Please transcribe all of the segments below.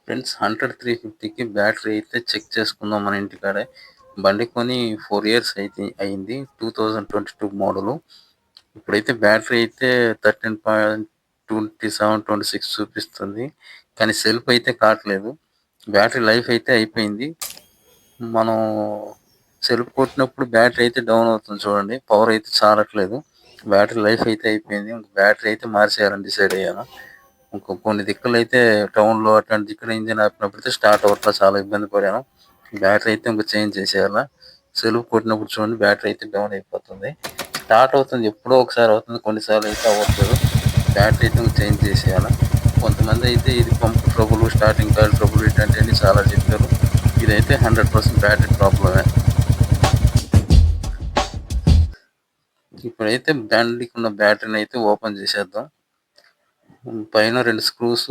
Friends 100 350కి battery అయితే check చేసుకుందాం మన ఇంటికాడే. బండి కొని 4 ఇయర్స్ అయింది. 2022 మోడలు. ఇప్పుడైతే బ్యాటరీ అయితే 13.27, 26 చూపిస్తుంది. కానీ సెల్ఫ్ అయితే కావట్లేదు. బ్యాటరీ లైఫ్ అయితే అయిపోయింది. మనం సెల్ఫ్ కొట్టినప్పుడు బ్యాటరీ అయితే డౌన్ అవుతుంది చూడండి. పవర్ అయితే చాలట్లేదు. బ్యాటరీ లైఫ్ అయితే అయిపోయింది. బ్యాటరీ అయితే మార్చేయాలని డిసైడ్ అయ్యాను. కొన్ని దిక్కులైతే టౌన్‌లో అట్లాంటి దిక్కున ఇంజిన్ ఆపినప్పుడైతే స్టార్ట్ అవ్వట్ల, చాలా ఇబ్బంది పడాను. బ్యాటరీ అయితే చేంజ్ చేసేయాల. సెల్ఫ్ కొట్టినప్పుడు చూడండి బ్యాటరీ అయితే డౌన్ అయిపోతుంది. స్టార్ట్ అవుతుంది, ఎప్పుడో ఒకసారి అవుతుంది. కొన్నిసార్లు అయితే అవ్వట్లేదు. బ్యాటరీ అయితే చేంజ్ చేసేయాల. కొంతమంది అయితే ఇది pump trouble, starting coil trouble ఇట్లాంటివన్నీ చాలా చెప్పారు. ఇదైతే 100% బ్యాటరీ ప్రాబ్లమే. ఇప్పుడైతే బండికి ఉన్న బ్యాటరీని అయితే ఓపెన్ చేసేద్దాం. పైన 2 స్క్రూస్,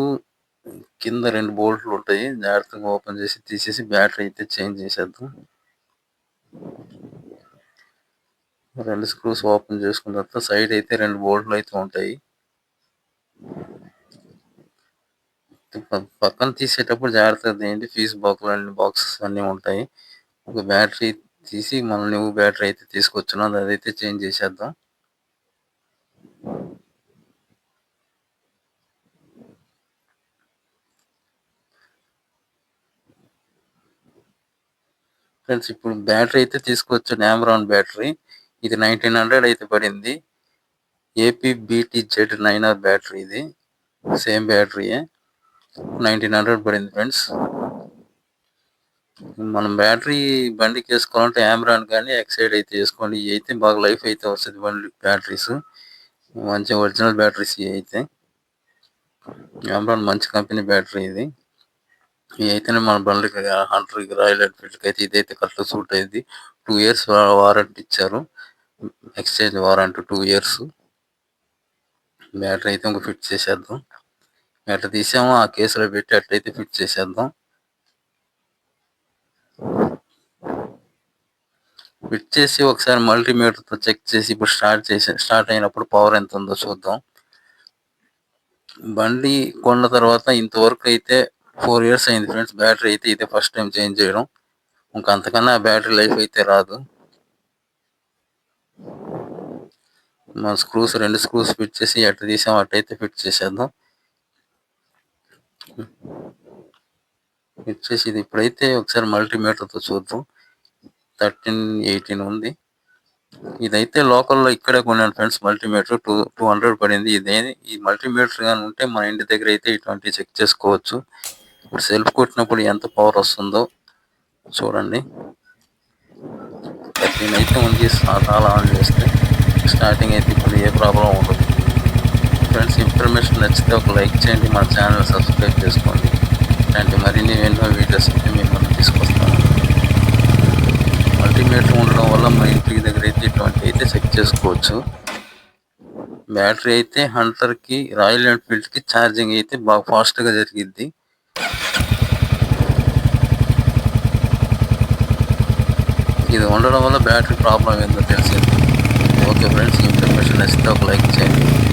కింద 2 బోల్ట్లు ఉంటాయి. జాగ్రత్తగా ఓపెన్ చేసి తీసేసి బ్యాటరీ అయితే చేంజ్ చేసేద్దాం. 2 స్క్రూస్ ఓపెన్ చేసుకున్న తర్వాత సైడ్ అయితే 2 బోల్ట్లు అయితే ఉంటాయి. పక్కన తీసేటప్పుడు జాగ్రత్తగా తీయండి. ఫీజ్ బాక్సెస్ అన్నీ ఉంటాయి. ఒక బ్యాటరీ తీసి మనం న్యూ బ్యాటరీ అయితే తీసుకొచ్చున్నాం, అదైతే చేంజ్ చేసేద్దాం. ఫ్రెండ్స్, ఇప్పుడు బ్యాటరీ అయితే తీసుకొచ్చాను. ఆమ్రాన్ బ్యాటరీ. ఇది 1900 అయితే పడింది. APBTZ9R battery. ఇది సేమ్ బ్యాటరీయే. 1900 పడింది ఫ్రెండ్స్. మనం బ్యాటరీ బండికి వేసుకోవాలంటే ఆమ్రాన్ కానీ ఎక్సైడ్ అయితే వేసుకోండి. ఇవి అయితే బాగా లైఫ్ అయితే వస్తుంది. బండి బ్యాటరీస్ మంచి ఒరిజినల్ బ్యాటరీస్ ఇవి అయితే. ఆమ్రాన్ మంచి కంపెనీ బ్యాటరీ ఇది. ఇవి అయితేనే మన బండికి, హంటర్కి, రాయల్ ఎన్ఫీల్డ్కి అయితే ఇదైతే కరెక్ట్ సూట్ అయింది. 2 ఇయర్స్ వారంటీ ఇచ్చారు. Exchange warranty 2 years. బ్యాటరీ అయితే ఫిట్ చేసేద్దాం. ఎట్లా తీసామో ఆ కేసులో పెట్టి అట్లయితే ఫిట్ చేసేద్దాం. ఫిట్ చేసి ఒకసారి మల్టీమీటర్తో చెక్ చేసి ఇప్పుడు స్టార్ట్ అయినప్పుడు పవర్ ఎంత ఉందో చూద్దాం. బండి కొన్న తర్వాత ఇంతవరకు అయితే 4 ఇయర్స్ అయింది ఫ్రెండ్స్. బ్యాటరీ అయితే ఇదే ఫస్ట్ టైం చేంజ్ చేయడం. ఇంకా అంతకన్నా బ్యాటరీ లైఫ్ అయితే రాదు. మన స్క్రూస్ 2 స్క్రూస్ ఫిట్ చేసి ఎట్లా తీసాం అట్టయితే ఫిట్ చేసేద్దాం. ఫిట్ చేసి ఇది ఇప్పుడైతే ఒకసారి మల్టీమీటర్తో చూద్దాం. 13, 18 ఉంది. ఇదైతే లోకల్లో ఇక్కడే కొన్నాను ఫ్రెండ్స్. మల్టీమీటర్ 200 పడింది. ఈ మల్టీమీటర్ కానీ ఉంటే మన ఇంటి దగ్గర అయితే ఇటువంటి చెక్ చేసుకోవచ్చు. ఇప్పుడు సెల్ఫ్ కొట్టినప్పుడు ఎంత పవర్ వస్తుందో చూడండి. 13 అయితే ఉంది. చాలా ఆన్ చేస్తే స్టార్టింగ్ అయితే ఇప్పుడు ఏ ప్రాబ్లం ఉండదు. ఫ్రెండ్స్, ఇన్ఫర్మేషన్ నచ్చితే ఒక లైక్ చేయండి. మన ఛానల్ సబ్స్క్రైబ్ చేసుకోండి. ఇలాంటి మరిన్ని ఎన్నో వీడియోస్ అయితే మేము మనం తీసుకొస్తాము. మల్టీమీటర్ ఉండడం వల్ల మన ఇంటి దగ్గర అయితే ఇటువంటి అయితే చెక్ చేసుకోవచ్చు. బ్యాటరీ అయితే హంటర్కి, రాయల్ ఎన్ఫీల్డ్కి ఛార్జింగ్ అయితే బాగా ఫాస్ట్గా జరిగిద్ది. ఇది ఉండడం వల్ల బ్యాటరీ ప్రాబ్లం ఏందో తెలిసింది. ఓకే ఫ్రెండ్స్, ఇన్ఫర్మేషన్ నచ్చితే ఒక లైక్ చేయండి.